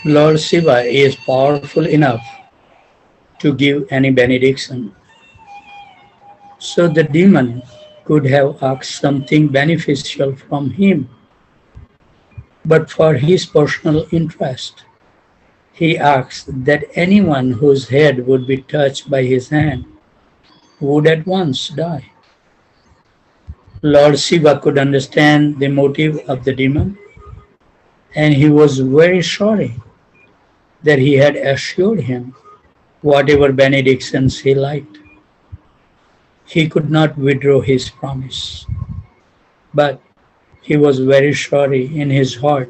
Lord Shiva is powerful enough to give any benediction. So the demon could have asked something beneficial from him, but for his personal interest, he asked that anyone whose head would be touched by his hand would at once die. Lord Shiva could understand the motive of the demon, and he was very sorry that he had assured him whatever benedictions he liked. He could not withdraw his promise, but he was very sorry in his heart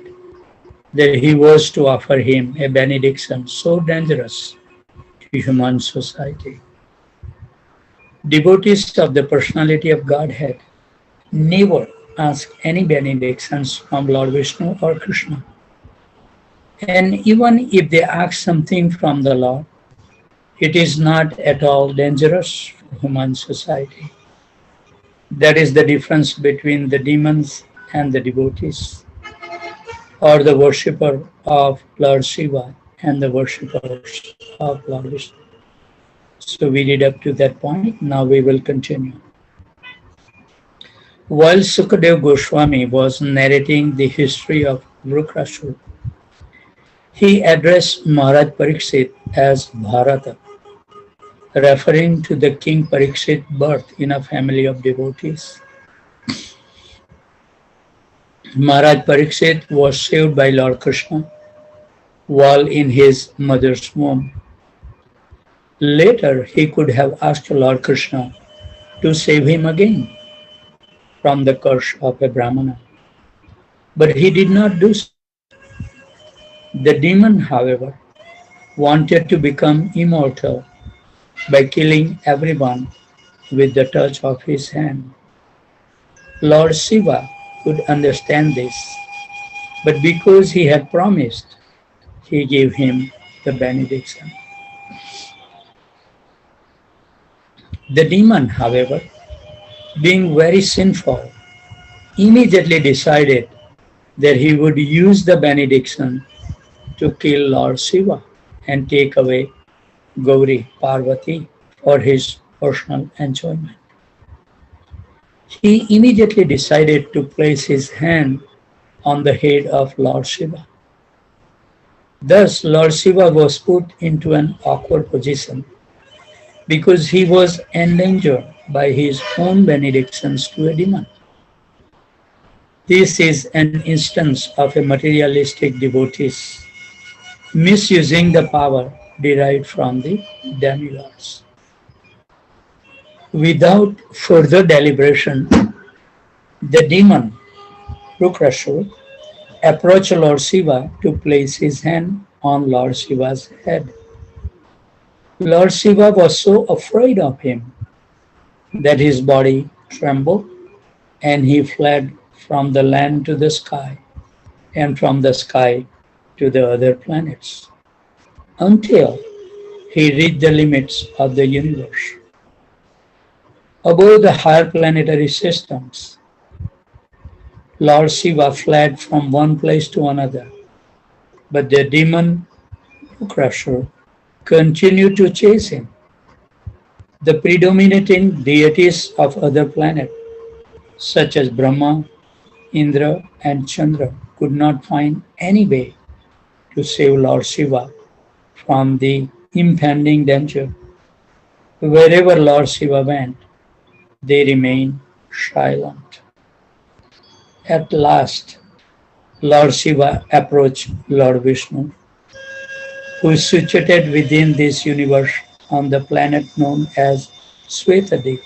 that he was to offer him a benediction so dangerous to human society. Devotees of the personality of Godhead never ask any benedictions from Lord Vishnu or Krishna. And even if they ask something from the Lord, it is not at all dangerous for human society. That is the difference between the demons and the devotees, or the worshipper of Lord Shiva and the worshippers of Lord Vishnu. So we read up to that point. Now we will continue. While Sukadev Goswami was narrating the history of Vrukasura, he addressed Maharaj Pariksit as Bharata, referring to the King Pariksit birth in a family of devotees. Maharaj Pariksit was saved by Lord Krishna while in his mother's womb. Later, he could have asked Lord Krishna to save him again from the curse of a Brahmana, but he did not do so. The demon, however, wanted to become immortal by killing everyone with the touch of his hand. Lord Shiva could understand this, but because he had promised, he gave him the benediction. The demon, however, being very sinful, immediately decided that he would use the benediction to kill Lord Shiva and take away Gauri Parvati for his personal enjoyment. He immediately decided to place his hand on the head of Lord Shiva. Thus, Lord Shiva was put into an awkward position because he was endangered by his own benedictions to a demon. This is an instance of a materialistic devotees misusing the power derived from the demigods. Without further deliberation, the demon, Rukrasur, approached Lord Shiva to place his hand on Lord Shiva's head. Lord Shiva was so afraid of him that his body trembled and he fled from the land to the sky and from the sky to the other planets until he reached the limits of the universe. Above the higher planetary systems, Lord Shiva fled from one place to another, but the demon Rukrasur continued to chase him. The predominating deities of other planets, such as Brahma, Indra, and Chandra, could not find any way to save Lord Shiva from the impending danger. Wherever Lord Shiva went, they remained silent. At last, Lord Shiva approached Lord Vishnu, who is situated within this universe on the planet known as Svetadip.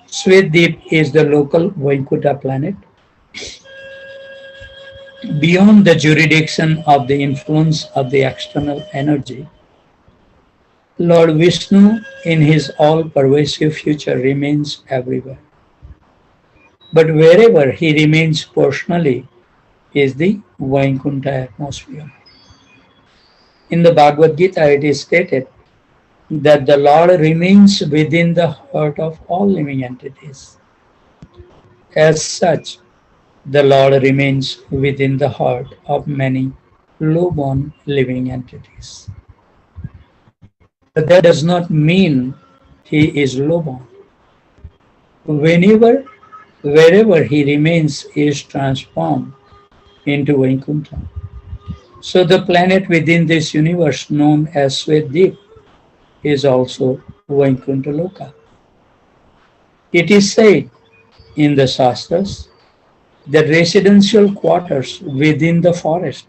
Svetadip is the local Vaikuntha planet. Beyond the jurisdiction of the influence of the external energy, Lord Vishnu in his all-pervasive future remains everywhere. But wherever he remains personally is the Vaikuntha atmosphere. In the Bhagavad Gita, it is stated that the Lord remains within the heart of all living entities. As such, the Lord remains within the heart of many low-born living entities. But that does not mean he is low-born. Whenever, wherever he remains is transformed into Vaikuntha. So the planet within this universe known as Svetdeep is also Vaikuntha Loka. It is said in the Shastras that residential quarters within the forest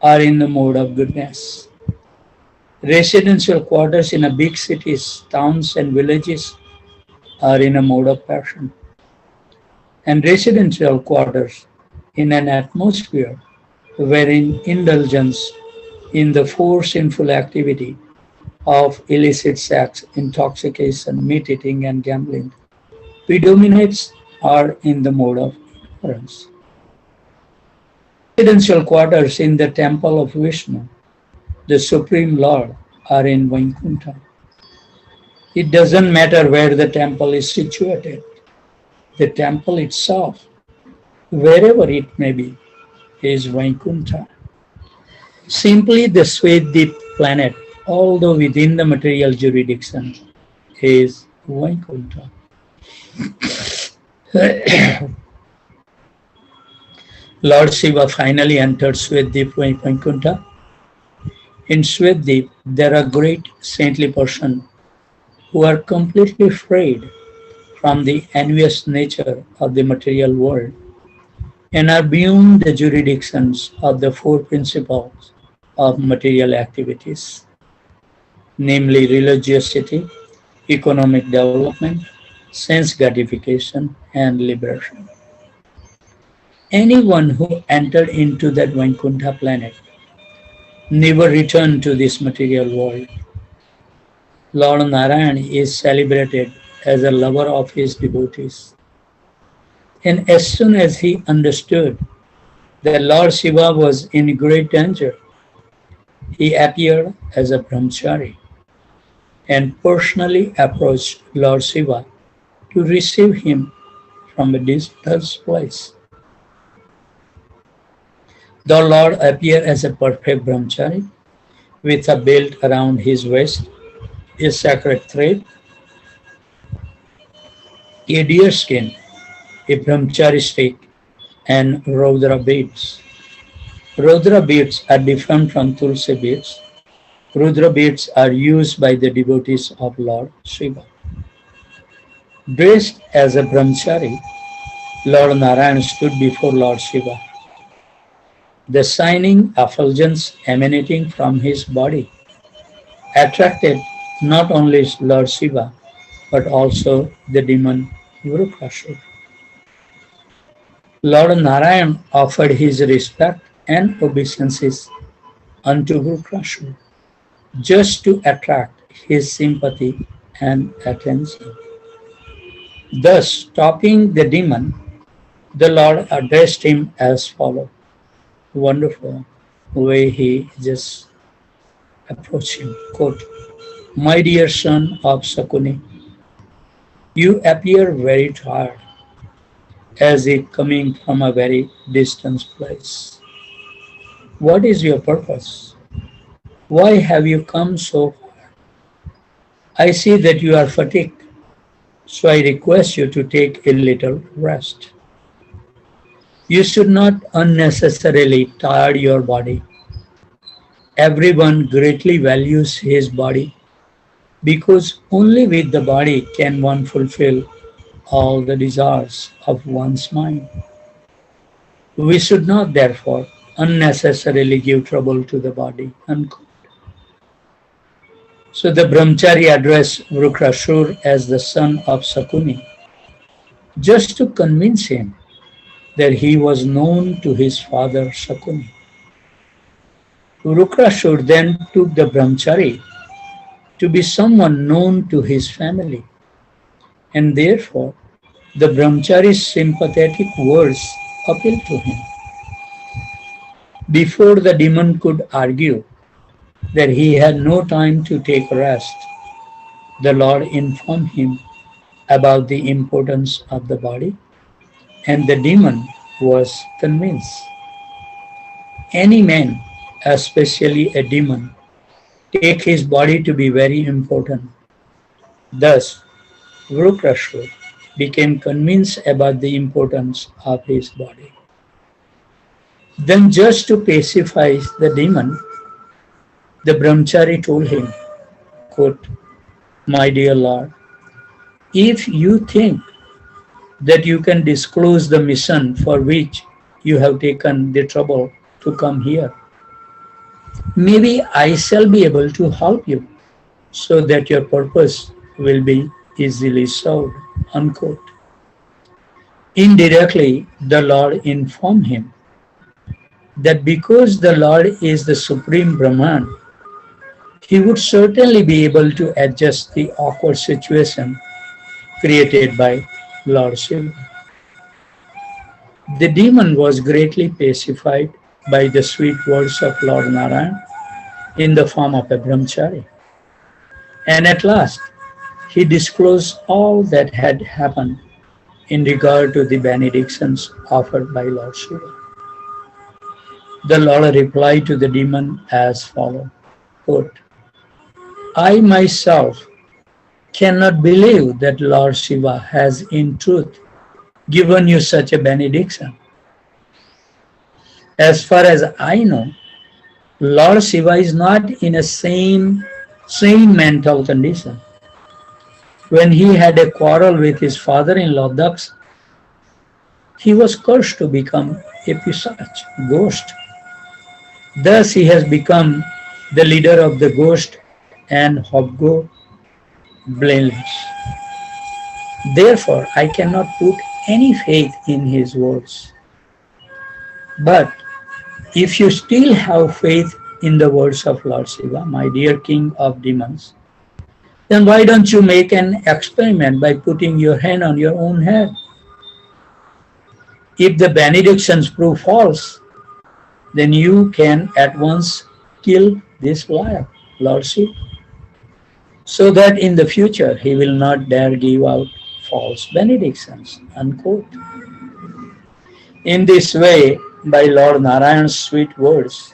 are in the mode of goodness. Residential quarters in a big cities, towns and villages are in a mode of passion. And residential quarters in an atmosphere wherein indulgence in the four sinful activity of illicit sex, intoxication, meat eating and gambling predominates are in the mode of ignorance. Residential quarters in the temple of Vishnu, the Supreme Lord, are in Vaikuntha. It doesn't matter where the temple is situated. The temple itself, wherever it may be, is Vaikuntha. Simply the Svetdeep planet, although within the material jurisdiction, is Vaikuntha. Lord Shiva finally entered Svetdeep Vaikuntha. In Svetdeep, there are great saintly persons who are completely freed from the envious nature of the material world and are beyond the jurisdictions of the four principles of material activities, namely religiosity, economic development, sense gratification, and liberation. Anyone who entered into that Vaikuntha planet never returned to this material world. Lord Narayan is celebrated as a lover of his devotees. And as soon as he understood that Lord Shiva was in great danger, he appeared as a brahmachari and personally approached Lord Shiva to receive him from a distant place. The Lord appeared as a perfect brahmachari with a belt around his waist, a sacred thread, a deer skin, a brahmachari stick, and Rudra beads. Rudra beads are different from Tulsi beads. Rudra beads are used by the devotees of Lord Shiva. Dressed as a brahmachari, Lord Narayan stood before Lord Shiva. The shining effulgence emanating from his body attracted not only Lord Shiva but also the demon Vrukasura. Lord Narayan offered his respect and obeisances unto Vrukasura just to attract his sympathy and attention. Thus, stopping the demon, the Lord addressed him as follows. Wonderful way he just approached him. Quote, "My dear son of Sakuni, you appear very tired, as if coming from a very distant place. What is your purpose? Why have you come so far? I see that you are fatigued, so I request you to take a little rest. You should not unnecessarily tire your body. Everyone greatly values his body because only with the body can one fulfill all the desires of one's mind. We should not therefore unnecessarily give trouble to the body." Unquote. So the brahmachari addressed Vrukasura as the son of Sakuni just to convince him that he was known to his father Sakuni. Vrukasura then took the brahmachari to be someone known to his family, and therefore the brahmachari's sympathetic words appealed to him. Before the demon could argue that he had no time to take rest, the Lord informed him about the importance of the body, and the demon was convinced. Any man especially a demon, take his body to be very important. Thus, Vrukasura became convinced about the importance of his body. Then, just to pacify the demon, the brahmachari told him, quote, "My dear Lord, if you think that you can disclose the mission for which you have taken the trouble to come here, maybe I shall be able to help you so that your purpose will be easily served." Unquote. Indirectly, the Lord informed him that because the Lord is the Supreme Brahman, he would certainly be able to adjust the awkward situation created by Lord Shiva. The demon was greatly pacified by the sweet words of Lord Narayan in the form of a brahmachari. And at last, he disclosed all that had happened in regard to the benedictions offered by Lord Shiva. The Lord replied to the demon as follows, quote, "I myself cannot believe that Lord Shiva has in truth given you such a benediction. As far as I know, Lord Shiva is not in a sane mental condition. When he had a quarrel with his father-in-law Daksh, he was cursed to become a pisach, ghost. Thus he has become the leader of the ghost and hobgo blameless. Therefore, I cannot put any faith in his words. But if you still have faith in the words of Lord Shiva, my dear king of demons, then why don't you make an experiment by putting your hand on your own head? If the benedictions prove false, then you can at once kill this liar, Lord Shiva, so that in the future he will not dare give out false benedictions." Unquote. In this way, by Lord Narayan's sweet words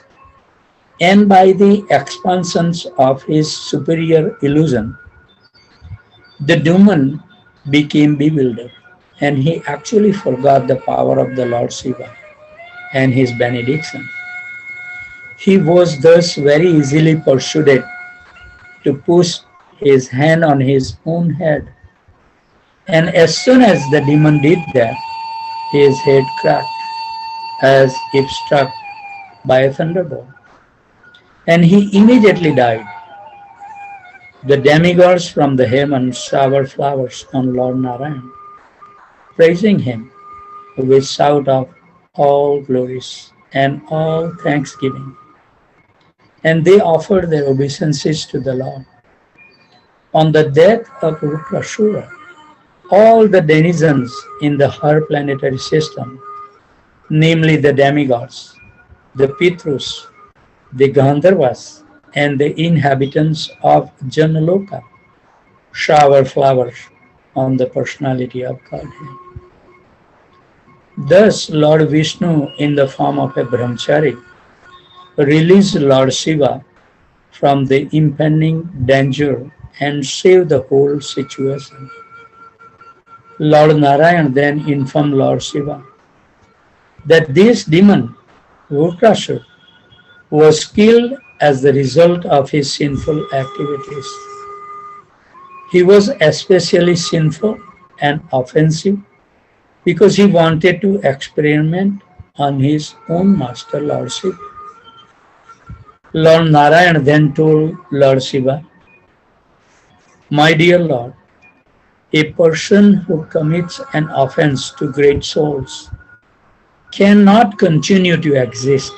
and by the expansions of his superior illusion, the demon became bewildered and he actually forgot the power of the Lord Shiva and his benediction. He was thus very easily persuaded to push his hand on his own head. And as soon as the demon did that, his head cracked as if struck by a thunderbolt, and he immediately died. The demigods from the heavens showered flowers on Lord Narayan, praising him with shout of all glories and all thanksgiving. And they offered their obeisances to the Lord. On the death of Vrukasura, all the denizens in the higher planetary system, namely the demigods, the Pitrus, the Gandharvas, and the inhabitants of Janaloka, shower flowers on the personality of Godhead. Thus, Lord Vishnu, in the form of a brahmachari, released Lord Shiva from the impending danger and saved the whole situation. Lord Narayan then informed Lord Shiva that this demon, Vrukasura, was killed as the result of his sinful activities. He was especially sinful and offensive because he wanted to experiment on his own master, Lord Shiva. Lord Narayan then told Lord Shiva, "My dear Lord, a person who commits an offense to great souls cannot continue to exist.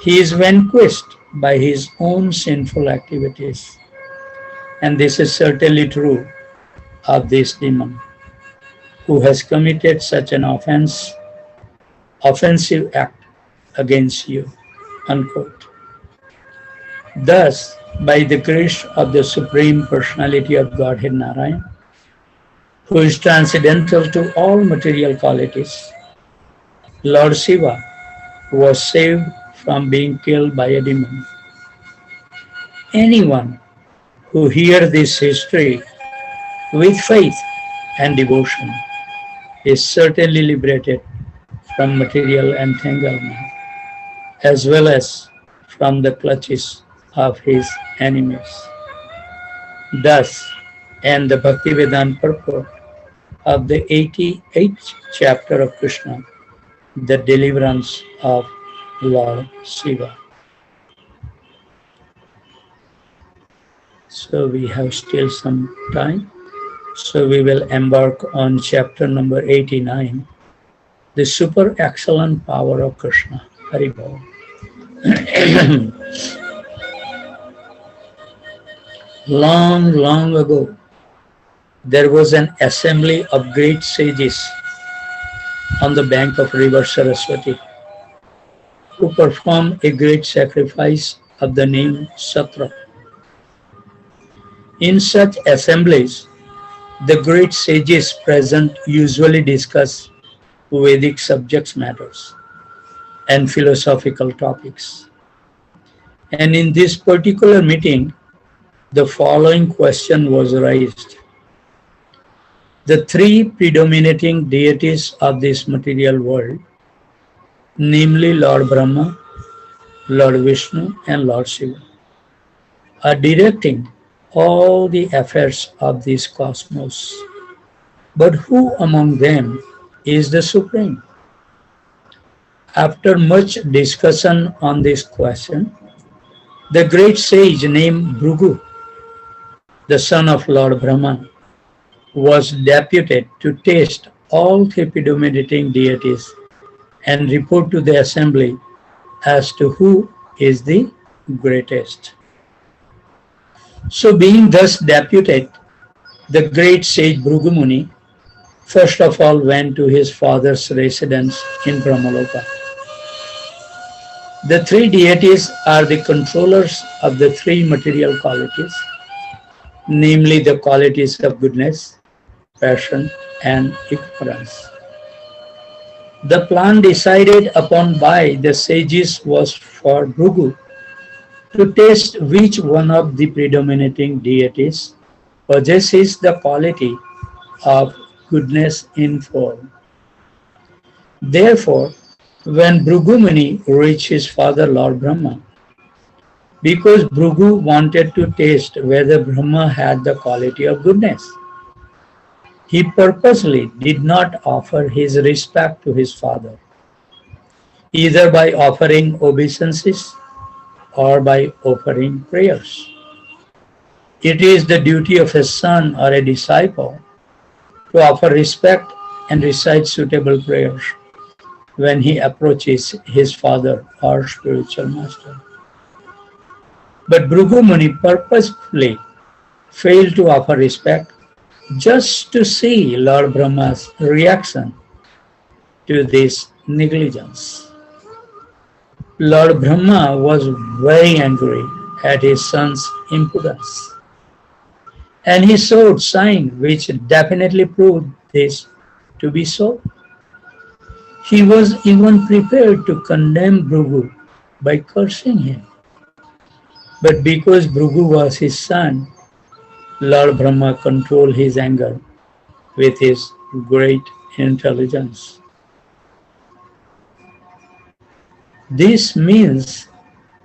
He is vanquished by his own sinful activities. And this is certainly true of this demon who has committed such an offensive act against you." Unquote. Thus, by the grace of the Supreme Personality of Godhead Narayan, who is transcendental to all material qualities, Lord Shiva was saved from being killed by a demon. Anyone who hears this history with faith and devotion is certainly liberated from material entanglement as well as from the clutches of his enemies. Thus, and the Bhaktivedanta purport of the 88th chapter of Krishna, the deliverance of Lord Shiva. So we have still some time. So we will embark on chapter number 89, the super excellent power of Krishna. Hari Bol. Long, long ago, there was an assembly of great sages on the bank of river Saraswati who performed a great sacrifice of the name Satra. In such assemblies, the great sages present usually discuss Vedic subject matters and philosophical topics. And in this particular meeting, the following question was raised. The three predominating deities of this material world, namely Lord Brahma, Lord Vishnu, and Lord Shiva, are directing all the affairs of this cosmos. But who among them is the Supreme? After much discussion on this question, the great sage named Bhrigu, the son of Lord Brahma, was deputed to test all three predominating deities and report to the assembly as to who is the greatest. So being thus deputed, the great sage Bhrigu Muni first of all went to his father's residence in Brahmaloka. The three deities are the controllers of the three material qualities, namely the qualities of goodness, passion, and ignorance. The plan decided upon by the sages was for Bhrigu to test which one of the predominating deities possesses the quality of goodness in form. Therefore, when Bhrigu Muni reached his father Lord Brahma, because Bhrigu wanted to test whether Brahma had the quality of goodness, he purposely did not offer his respect to his father, either by offering obeisances or by offering prayers. It is the duty of a son or a disciple to offer respect and recite suitable prayers when he approaches his father or spiritual master. But Bhrigu Muni purposefully failed to offer respect just to see Lord Brahma's reaction to this negligence. Lord Brahma was very angry at his son's impudence, and he showed signs which definitely proved this to be so. He was even prepared to condemn Bhrigu by cursing him. But because Bhrigu was his son, Lord Brahma controlled his anger with his great intelligence. This means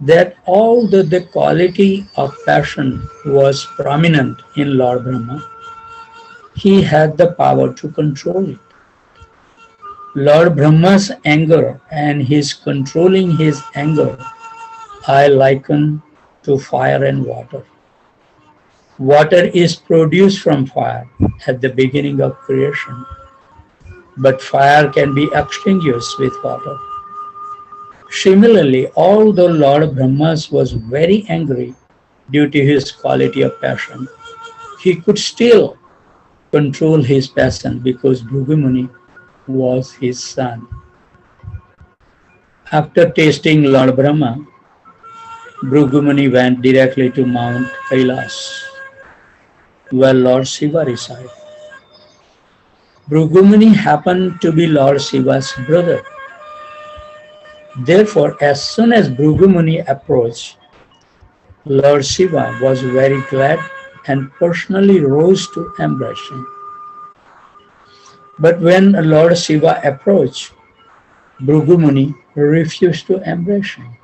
that although the quality of passion was prominent in Lord Brahma, he had the power to control it. Lord Brahma's anger and his controlling his anger I liken to fire and water. Water is produced from fire at the beginning of creation, but fire can be extinguished with water. Similarly, although Lord Brahma was very angry due to his quality of passion, he could still control his passion because Bhrigu Muni was his son. After tasting Lord Brahma, Bhrigu Muni went directly to Mount Kailash, where Lord Shiva resided. Bhrigu Muni happened to be Lord Shiva's brother. Therefore, as soon as Bhrigu Muni approached, Lord Shiva was very glad and personally rose to embrace him. But when Lord Shiva approached, Bhrigu Muni refused to embrace him.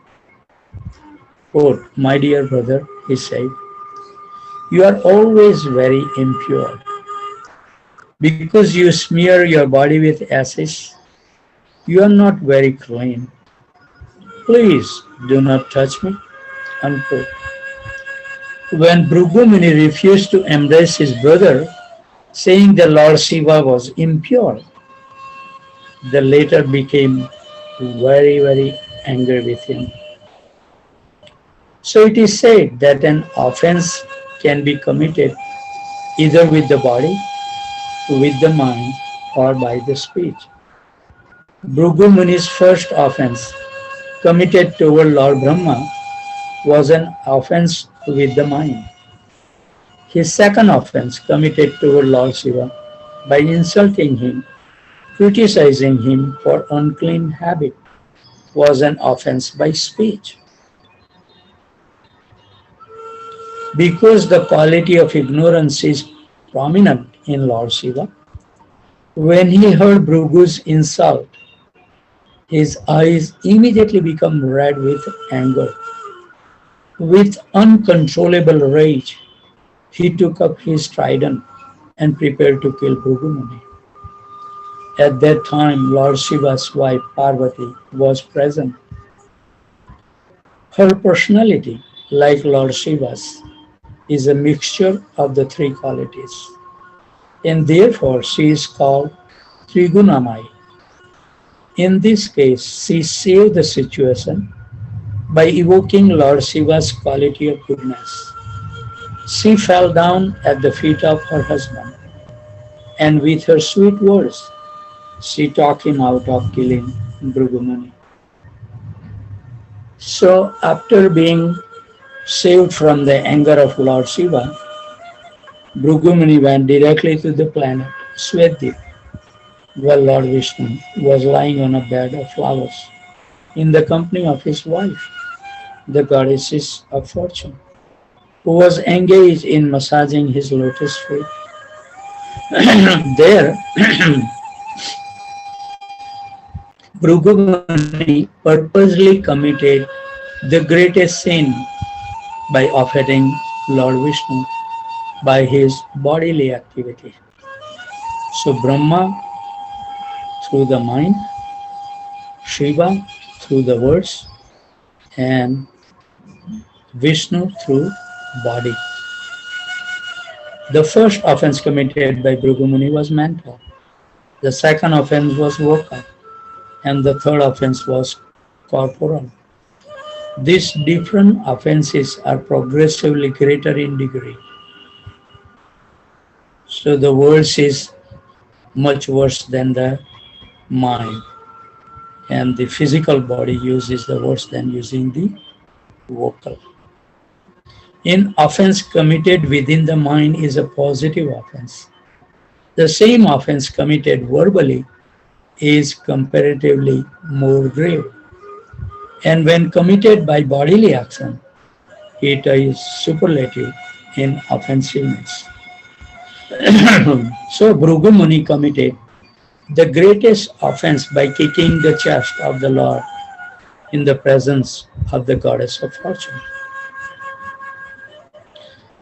"Quote, my dear brother," he said, "you are always very impure. Because you smear your body with ashes, you are not very clean. Please do not touch me." Unquote. When Bhrigu Muni refused to embrace his brother, saying the Lord Shiva was impure, the latter became very angry with him. So it is said that an offense can be committed either with the body, with the mind, or by the speech. Bhrigu Muni's first offense committed toward Lord Brahma was an offense with the mind. His second offense committed toward Lord Shiva by insulting him, criticizing him for unclean habit, was an offense by speech. Because the quality of ignorance is prominent in Lord Shiva, when he heard Bhrigu's insult, his eyes immediately become red with anger. With uncontrollable rage, he took up his trident and prepared to kill Bhrigu Muni. At that time, Lord Shiva's wife Parvati was present. Her personality, like Lord Shiva's, is a mixture of the three qualities, and therefore she is called Trigunamai. In this case, she saved the situation by evoking Lord Shiva's quality of goodness. She fell down at the feet of her husband, and with her sweet words, she talked him out of killing Bhrigu Muni. So, after being saved from the anger of Lord Shiva, Bhrigu Muni went directly to the planet Svetdip, where Lord Vishnu was lying on a bed of flowers in the company of his wife, the goddess of fortune, who was engaged in massaging his lotus feet. There, Bhrigu Muni purposely committed the greatest sin by offending Lord Vishnu by his bodily activity. So Brahma through the mind, Shiva through the words, and Vishnu through body. The first offense committed by Bhrigu Muni was mental. The second offense was vocal, and the third offense was corporal. These different offenses are progressively greater in degree. So the words is much worse than the mind, and the physical body uses the worse than using the vocal. In offense committed within the mind is a positive offense. The same offense committed verbally is comparatively more grave. And when committed by bodily action, it is superlative in offensiveness. So Bhrigu Muni committed the greatest offense by kicking the chest of the Lord in the presence of the goddess of fortune.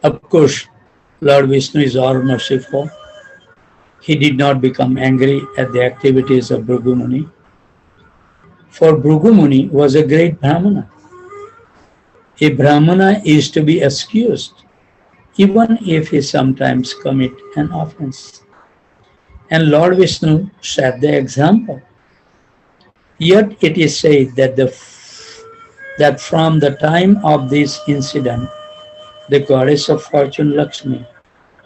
Of course, Lord Vishnu is all merciful. He did not become angry at the activities of Bhrigu Muni. For Bhrigu Muni was a great Brahmana. A Brahmana is to be excused, even if he sometimes commit an offense. And Lord Vishnu set the example. Yet it is said that from the time of this incident, the goddess of fortune Lakshmi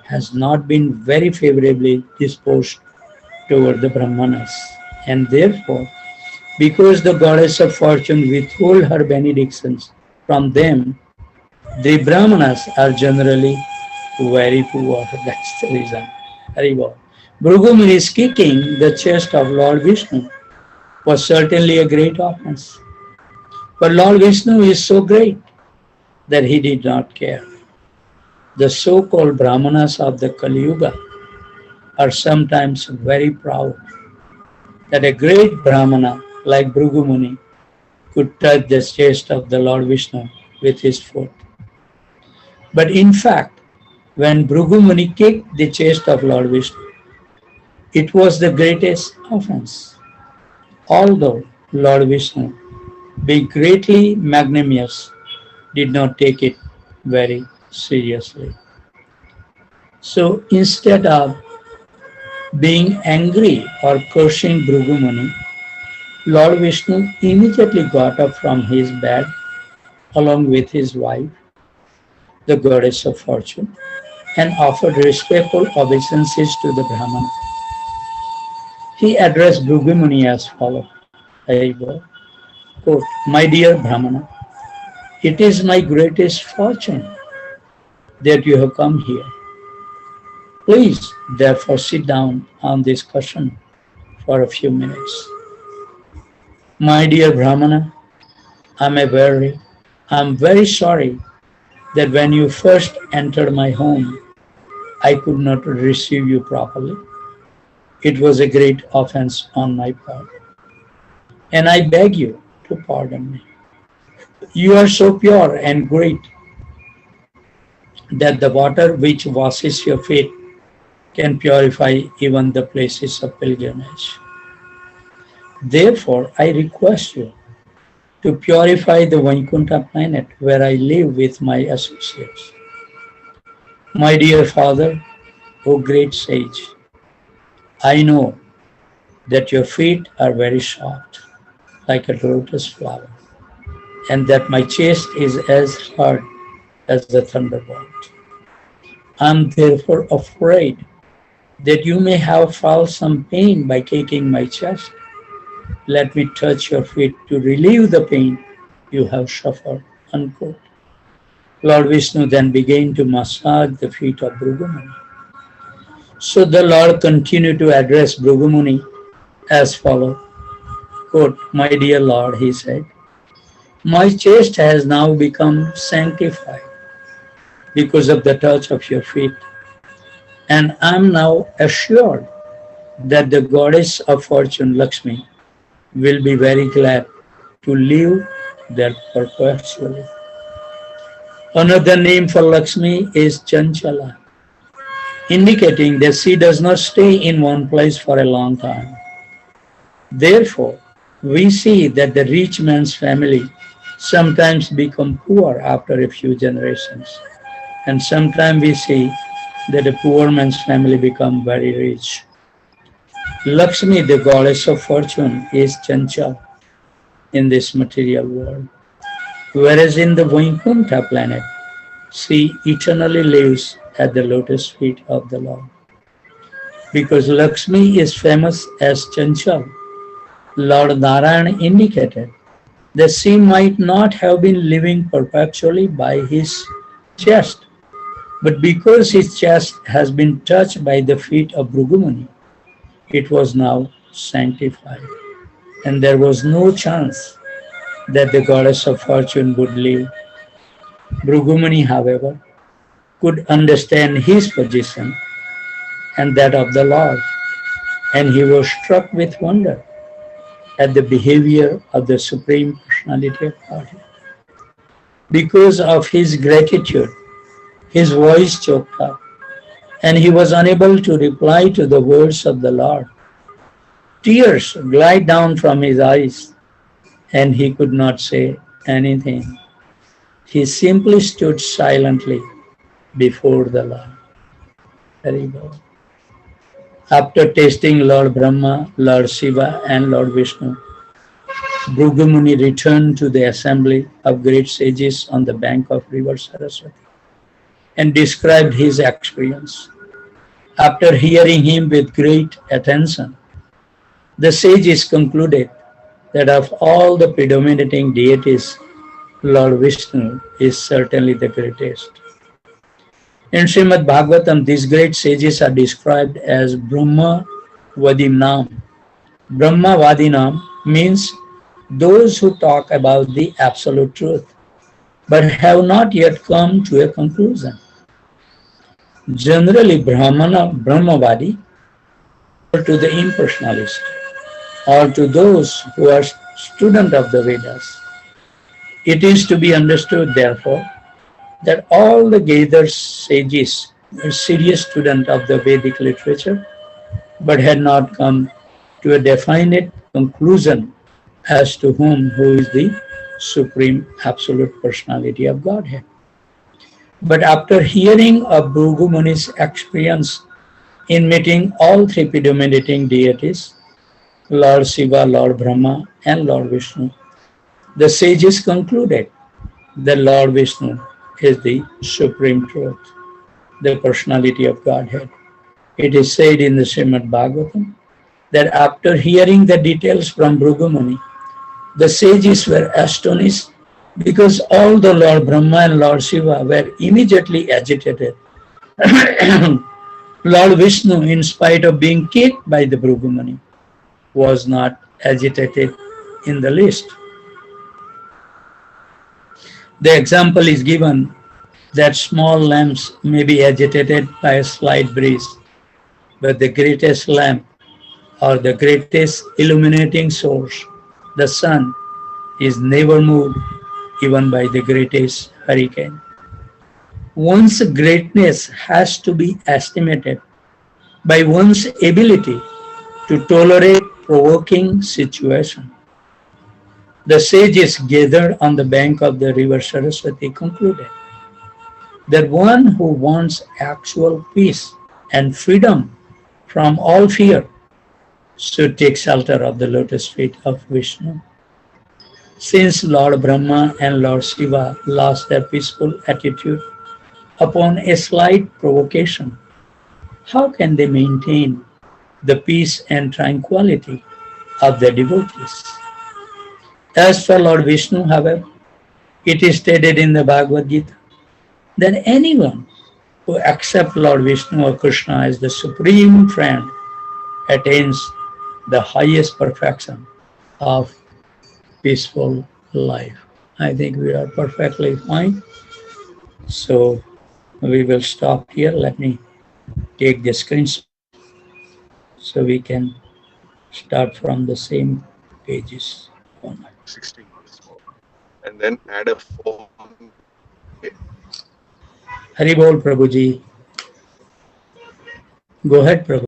has not been very favorably disposed toward the Brahmanas. And therefore, because the goddess of fortune withhold her benedictions from them, the Brahmanas are generally very poor. That's the reason. Haribol. Bhrigu Muni's kicking the chest of Lord Vishnu was certainly a great offense. But Lord Vishnu is so great that he did not care. The so-called Brahmanas of the Kali Yuga are sometimes very proud that a great Brahmana like Bhrigu Muni could touch the chest of the Lord Vishnu with his foot. But in fact, when Bhrigu Muni kicked the chest of Lord Vishnu, it was the greatest offense. Although Lord Vishnu, being greatly magnanimous, did not take it very seriously. So instead of being angry or cursing Bhrigu Muni, Lord Vishnu immediately got up from his bed along with his wife, the goddess of fortune, and offered respectful obeisances to the Brahmana. He addressed Bhrigu Muni as follows, quote, "My dear Brahmana, it is my greatest fortune that you have come here. Please, therefore, sit down on this cushion for a few minutes. My dear Brahmana, I'm very sorry that when you first entered my home, I could not receive you properly. It was a great offense on my part, and I beg you to pardon me. You are so pure and great that the water which washes your feet can purify even the places of pilgrimage. Therefore, I request you to purify the Vaikuntha planet where I live with my associates. My dear Father, O great sage, I know that your feet are very soft, like a lotus flower, and that my chest is as hard as the thunderbolt. I am therefore afraid that you may have felt some pain by kicking my chest. Let me touch your feet to relieve the pain you have suffered." Unquote. Lord Vishnu then began to massage the feet of Bhrigu Muni. So the Lord continued to address Bhrigu Muni as follows, quote, "My dear Lord," he said, "my chest has now become sanctified because of the touch of your feet, and I am now assured that the goddess of fortune, Lakshmi, will be very glad to live there perpetually." Another name for Lakshmi is Chanchala, indicating that she does not stay in one place for a long time. Therefore, we see that the rich man's family sometimes become poor after a few generations, and sometimes we see that a poor man's family become very rich. Lakshmi, the goddess of fortune, is Chanchal in this material world, whereas in the Vaikuntha planet, she eternally lives at the lotus feet of the Lord. Because Lakshmi is famous as Chanchal, Lord Narayan indicated that she might not have been living perpetually by his chest, but because his chest has been touched by the feet of Bhrigu Muni, it was now sanctified, and there was no chance that the goddess of fortune would live. Bhrigu Muni, however, could understand his position and that of the Lord, and he was struck with wonder at the behavior of the Supreme Personality of Godhead. Because of his gratitude, his voice choked up, and he was unable to reply to the words of the Lord. Tears glided down from his eyes, and he could not say anything. He simply stood silently before the Lord. Very good. After tasting Lord Brahma, Lord Shiva, and Lord Vishnu, Bhrigu Muni returned to the assembly of great sages on the bank of river Saraswati and described his experience. After hearing him with great attention, the sages concluded that of all the predominating deities, Lord Vishnu is certainly the greatest. In Srimad Bhagavatam, these great sages are described as Brahma Vadinam. Brahma Vadinam means those who talk about the absolute truth, but have not yet come to a conclusion. Generally, Brahmavadi to the impersonalist or to those who are student of the Vedas. It is to be understood, therefore, that all the gathered sages were serious students of the Vedic literature, but had not come to a definite conclusion as to who is the supreme absolute personality of Godhead. But after hearing of Bhrigu Muni's experience in meeting all three predominating deities, Lord Shiva, Lord Brahma, and Lord Vishnu, the sages concluded that Lord Vishnu is the supreme truth, the personality of Godhead. It is said in the Srimad Bhagavatam that after hearing the details from Bhrigu Muni, the sages were astonished because all the Lord Brahma and Lord Shiva were immediately agitated. Lord Vishnu, in spite of being kicked by the Bhrigu Muni, was not agitated in the least. The example is given that small lamps may be agitated by a slight breeze, but the greatest lamp or the greatest illuminating source, the sun, is never moved even by the greatest hurricane. One's greatness has to be estimated by one's ability to tolerate provoking situation. The sages gathered on the bank of the river Saraswati concluded that one who wants actual peace and freedom from all fear should take shelter of the lotus feet of Vishnu. Since Lord Brahma and Lord Shiva lost their peaceful attitude upon a slight provocation, how can they maintain the peace and tranquility of their devotees? As for Lord Vishnu, however, it is stated in the Bhagavad Gita that anyone who accepts Lord Vishnu or Krishna as the supreme friend attains the highest perfection of peaceful life. I think we are perfectly fine. So we will stop here. Let me take the screenshot so we can start from the same pages. 16 minutes more. And then add a 4-minute break. Hari Bol Prabhuji. Go ahead, Prabhu.